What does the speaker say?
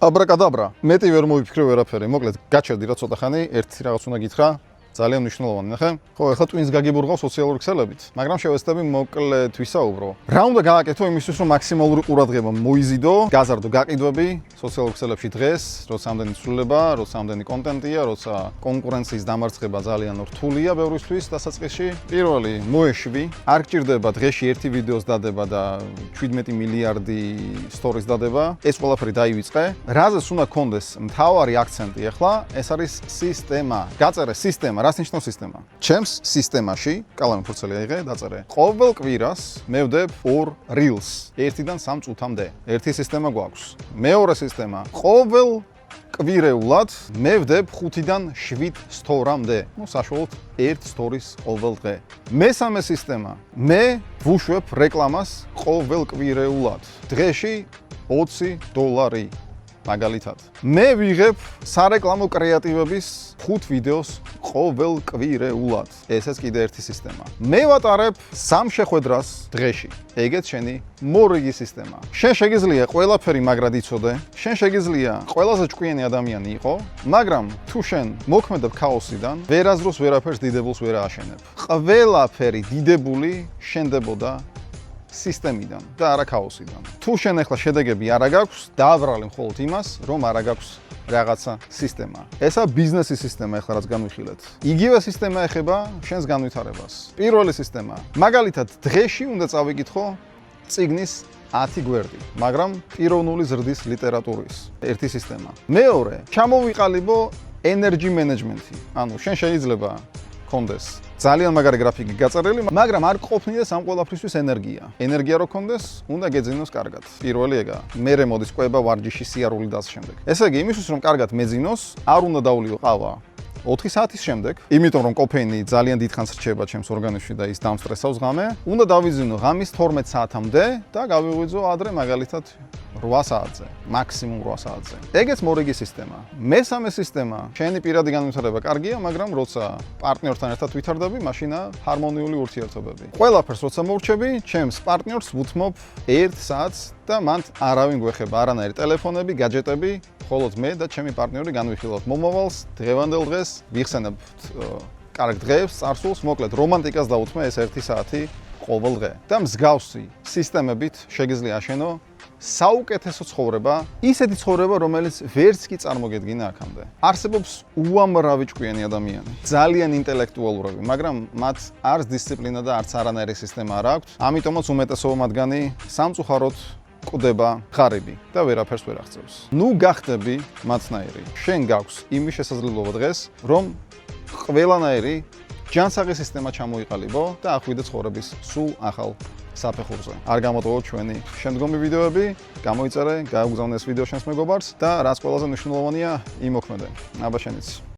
Abracadabra. მეტი ვერ მოვიფიქრე ვერაფერი. მოკლედ, გაჩერდი რა ცოტა ხანი, ერთი რაღაც უნდა გითხრა. ძალიან მნიშვნელოვანი, ნახე. ხო, ეხლა twins გაგიბურღავ სოციალური ქსელებით, მაგრამ შევეცდები მოკლედ ვისაუბრო. რა უნდა გააკეთო იმისთვის, რომ მაქსიმალური ყურადღება მოიზიდო, გაზარდო გაყიდვები სოციალურ ქსელებში დღეს, როცა ამდენი ცვლილება, როცა ამდენი კონტენტია, როცა კონკურენციის დამარცხება ძალიან რთულია ბევრისთვის დასაწყისში. პირველი, მოეშვი, არ გჭირდება დღეში ერთი ვიდეოს დადება და 17 მილიარდი სტორის დადება. ეს ყველაფერი დაივიწყე. რაზეც უნდა გქონდეს მთავარი აქცენტი ახლა, ეს არის სისტემა. გაწერე სისტემა. რას ნიშნავს სისტემა? ჩემს სისტემაში, კალამი ფურცელი აიღე, დაწერე. ყოველ კვირას მე ვდებ 2 reels, 1-დან 3 წუთამდე. ერთი სისტემა გვაქვს. მეორე სისტემა, ყოველ კვირეულად მე ვდებ 5-დან 7 სტორამდე. საშუალოდ 1 სტორის ყოველ დღე. მესამე სისტემა, მე ვუშვებ რეკლამას ყოველ კვირეულად. დღეში $20. მაგალითად. მე ვიღებ სარეკლამო კრეატივების 5 ვიდეოს ყოველ კვირეულად. ესეც კიდე ერთი სისტემა. მე ვატარებ 3 შეხვედრას დღეში. ეგეც შენი მორიგი სისტემა. შენ შეგიძლია ყველაფერი მაგრად იცოდე, შენ შეგიძლია ყველაზე ჭკვიანი ადამიანი იყო, მაგრამ თუ შენ მოქმედებ ქაოსიდან, ვერაზროს ვერაფერს დიდებულს ვერ ააშენებ. ყველაფერი დიდებული შენდებოდა სისტემიდან და არა ქაოსიდან. თუ შენ ახლა შედეგები არა გაქვს, დააბრალე მხოლოდ იმას, რომ არა გაქვს რაღაცა სისტემა. ესა ბიზნესის სისტემა ახლა რაც განვიხილეთ. იგივე სისტემა ეხება შენს განვითარებას. პირველი სისტემა. მაგალითად, დღეში უნდა წავიკითხო წიგნის 10 გვერდი, მაგრამ პიროვნული ზრდის ლიტერატურის. ერთი სისტემა. მეორე, ჩამოვიყალიბო energy management-ი. ანუ შენ შეიძლება კონდეს ძალიან მაგარი გრაფიკი გაწერილი, მაგრამ არ ყოფნიდეს ამ ყველაფრისთვის ენერგია. ენერგია რო კონდეს, უნდა გეძინოს კარგად. პირველი ეგაა. მერე მოდის ყვება, ვარჯიში, სიარული და ასე შემდეგ. ესე იგი, იმისთვის რომ კარგად მეძინოს, არ უნდა დავლიო ყავა 4 საათის შემდეგ, იმიტომ რომ კოფეინი ძალიან დიდხანს რჩება ჩემს ორგანიზმში და ის დამსტრესავს ღამე, უნდა დავიზინო ღამის 12 საათამდე და გავიღვიძო ადრე მაგალითად 8 საათზე, მაქსიმუმ 8 საათზე. ეგეც მორიგი სისტემა. მესამე სისტემა, შენი პირადი განვითარება კარგია, მაგრამ როცა პარტნიორთან ერთად ვითარდები, მაშინა ჰარმონიული ურთიერთობები. ყველაფერს როცა მოვრჩები, ჩემს პარტნიორს ვუთმობ 1 საათს და მანდ არავინ გვეხება, არანაირი ტელეფონები, гаджеტები, მხოლოდ მე და ჩემი პარტნიორი განვიხილავთ მომავალს, დღევანდელ დღეს, ვიხსენებთ კარგ დღეებს, წარსულს, მოკლედ რომანტიკას დავუთმე ეს 1 საათი ყოველ დღე. და მსგავსი სისტემებით შეგიძლია აშენო საუკეთესო ცხოვრება, ისეთი ცხოვრება, რომელიც ვერც კი წარმოგედგინა აქამდე. არსებობს უამრავი ჭკვიანი ადამიანი, ძალიან ინტელექტუალურები, მაგრამ მათ არც დისციპლინა და არც არანაირი სისტემა არ აქვთ. ამიტომაც უმეტესობა მათგანი სამწუხაროდ კვდება ღარიბი და ვერაფერს ვერ აღწევს. ნუ გახდები მათნაირი. შენ გაქვს იმის შესაძლებლობა დღეს, რომ ყველანაირი ჯანსაღი სისტემა ჩამოიყალიბო და ახვიდე ცხოვრების სულ ახალ საფეხურზე. არ გამოტოვოთ ჩვენი შემდგომი ვიდეოები, გამოიწერე, გააგზავნე ეს ვიდეო შენს მეგობარს და რაც ყველაზე მნიშვნელოვანია, იმოქმედე. აბა შენიც.